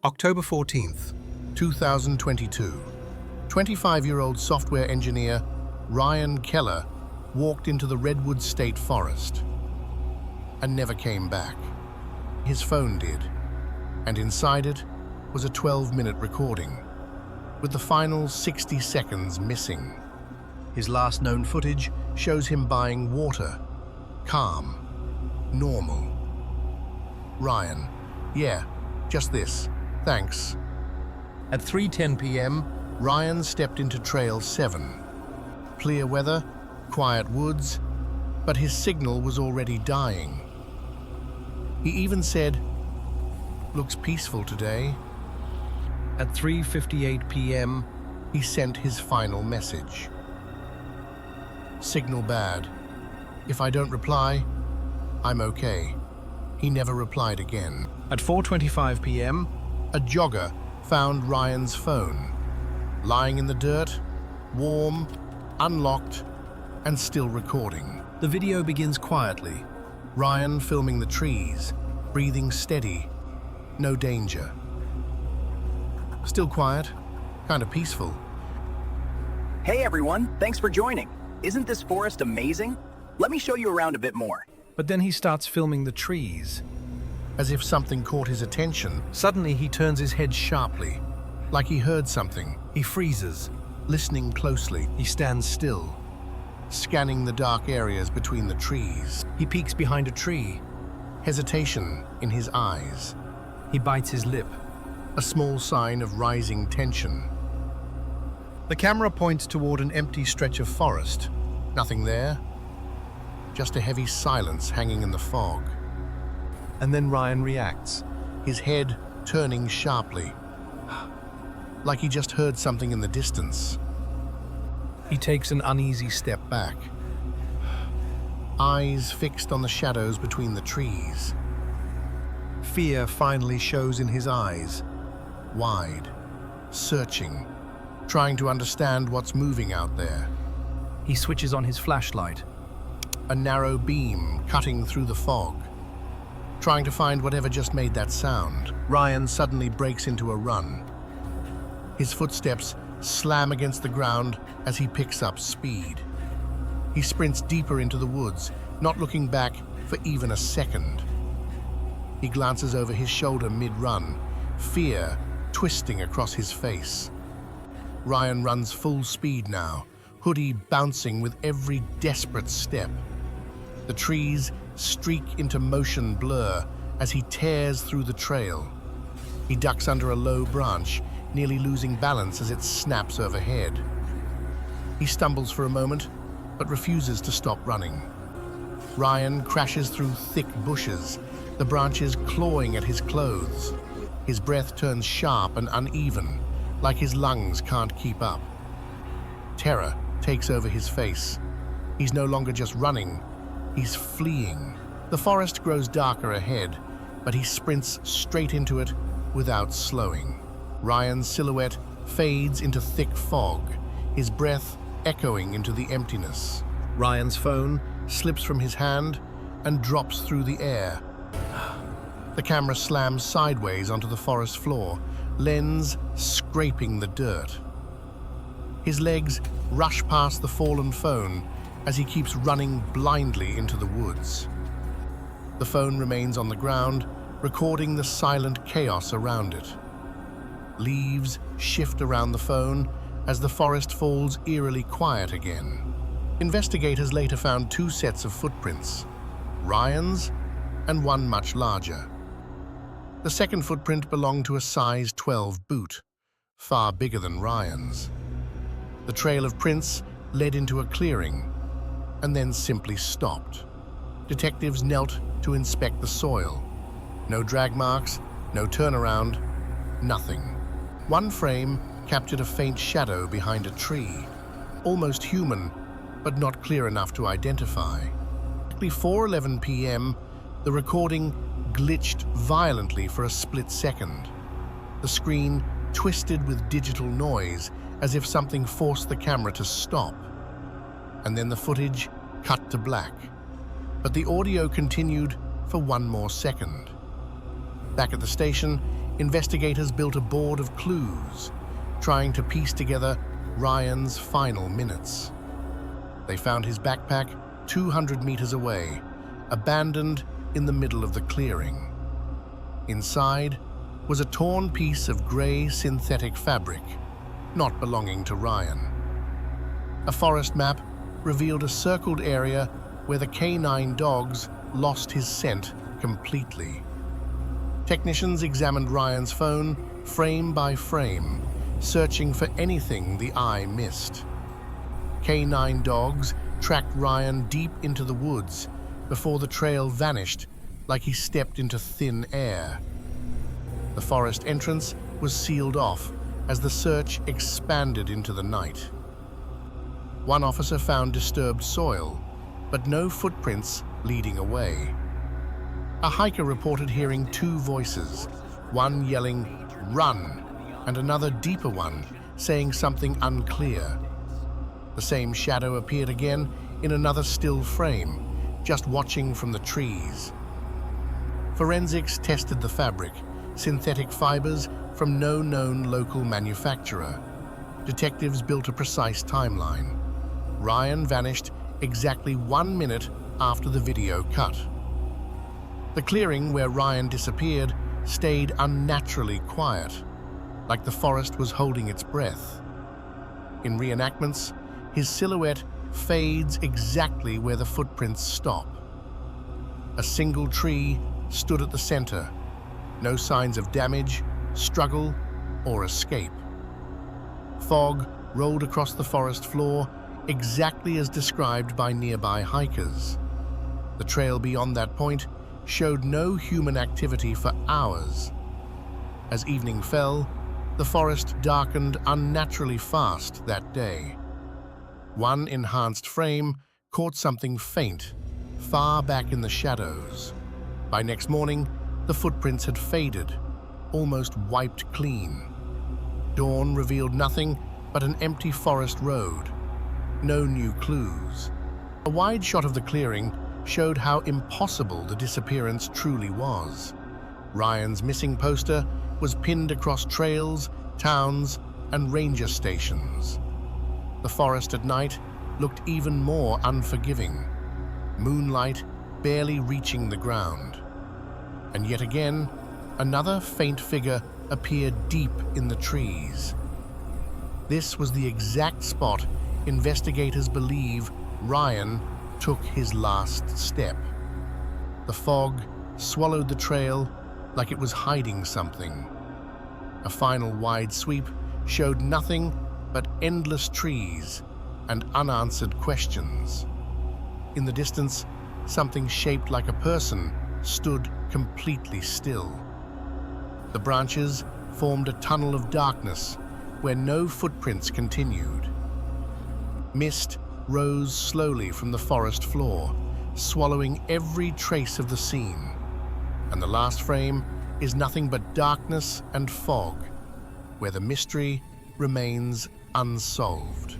October 14th, 2022. 25-year-old software engineer Ryan Keller walked into the Redwood State Forest and never came back. His phone did, and inside it was a 12-minute recording, with the final 60 seconds missing. His last known footage shows him buying water. Calm. Normal. Ryan: "Yeah, just this. Thanks." At 3:10 p.m., Ryan stepped into Trail 7. Clear weather, quiet woods, but his signal was already dying. He even said, "Looks peaceful today." At 3:58 p.m., he sent his final message. "Signal bad. If I don't reply, I'm okay." He never replied again. At 4:25 p.m., a jogger found Ryan's phone, lying in the dirt, warm, unlocked, and still recording. The video begins quietly. Ryan filming the trees, breathing steady, no danger. Still quiet, kind of peaceful. Hey everyone, thanks for joining. Isn't this forest amazing? Let me show you around a bit more. But then he starts filming the trees. As if something caught his attention, suddenly he turns his head sharply, like he heard something. He freezes, listening closely. He stands still, scanning the dark areas between the trees. He peeks behind a tree, hesitation in his eyes. He bites his lip, a small sign of rising tension. The camera points toward an empty stretch of forest. Nothing there, just a heavy silence hanging in the fog. And then Ryan reacts, his head turning sharply, like he just heard something in the distance. He takes an uneasy step back, eyes fixed on the shadows between the trees. Fear finally shows in his eyes, wide, searching, trying to understand what's moving out there. He switches on his flashlight, a narrow beam cutting through the fog, trying to find whatever just made that sound. Ryan suddenly breaks into a run. His footsteps slam against the ground as he picks up speed. He sprints deeper into the woods, not looking back for even a second. He glances over his shoulder mid-run, fear twisting across his face. Ryan runs full speed now, hoodie bouncing with every desperate step. The trees streak into motion blur as he tears through the trail. He ducks under a low branch, nearly losing balance as it snaps overhead. He stumbles for a moment, but refuses to stop running. Ryan crashes through thick bushes, the branches clawing at his clothes. His breath turns sharp and uneven, like his lungs can't keep up. Terror takes over his face. He's no longer just running, he's fleeing. The forest grows darker ahead, but he sprints straight into it without slowing. Ryan's silhouette fades into thick fog, his breath echoing into the emptiness. Ryan's phone slips from his hand and drops through the air. The camera slams sideways onto the forest floor, lens scraping the dirt. His legs rush past the fallen phone as he keeps running blindly into the woods. The phone remains on the ground, recording the silent chaos around it. Leaves shift around the phone as the forest falls eerily quiet again. Investigators later found two sets of footprints, Ryan's and one much larger. The second footprint belonged to a size 12 boot, far bigger than Ryan's. The trail of prints led into a clearing and then simply stopped. Detectives knelt to inspect the soil. No drag marks, no turnaround, nothing. One frame captured a faint shadow behind a tree, almost human, but not clear enough to identify. At 4:11 p.m., the recording glitched violently for a split second. The screen twisted with digital noise as if something forced the camera to stop. And then the footage cut to black. But the audio continued for one more second. Back at the station, investigators built a board of clues, trying to piece together Ryan's final minutes. They found his backpack 200 meters away, abandoned in the middle of the clearing. Inside was a torn piece of gray synthetic fabric, not belonging to Ryan. A forest map revealed a circled area where the canine dogs lost his scent completely. Technicians examined Ryan's phone frame by frame, searching for anything the eye missed. Canine dogs tracked Ryan deep into the woods before the trail vanished like he stepped into thin air. The forest entrance was sealed off as the search expanded into the night. One officer found disturbed soil, but no footprints leading away. A hiker reported hearing two voices, one yelling, "Run!" and another deeper one saying something unclear. The same shadow appeared again in another still frame, just watching from the trees. Forensics tested the fabric, synthetic fibers from no known local manufacturer. Detectives built a precise timeline. Ryan vanished exactly 1 minute after the video cut. The clearing where Ryan disappeared stayed unnaturally quiet, like the forest was holding its breath. In reenactments, his silhouette fades exactly where the footprints stop. A single tree stood at the center, no signs of damage, struggle, or escape. Fog rolled across the forest floor exactly as described by nearby hikers. The trail beyond that point showed no human activity for hours. As evening fell, the forest darkened unnaturally fast that day. One enhanced frame caught something faint, far back in the shadows. By next morning, the footprints had faded, almost wiped clean. Dawn revealed nothing but an empty forest road. No new clues. A wide shot of the clearing showed how impossible the disappearance truly was. Ryan's missing poster was pinned across trails, towns, and ranger stations. The forest at night looked even more unforgiving, moonlight barely reaching the ground. And yet again, another faint figure appeared deep in the trees. This was the exact spot investigators believe Ryan took his last step. The fog swallowed the trail like it was hiding something. A final wide sweep showed nothing but endless trees and unanswered questions. In the distance, something shaped like a person stood completely still. The branches formed a tunnel of darkness where no footprints continued. Mist rose slowly from the forest floor, swallowing every trace of the scene. And the last frame is nothing but darkness and fog, where the mystery remains unsolved.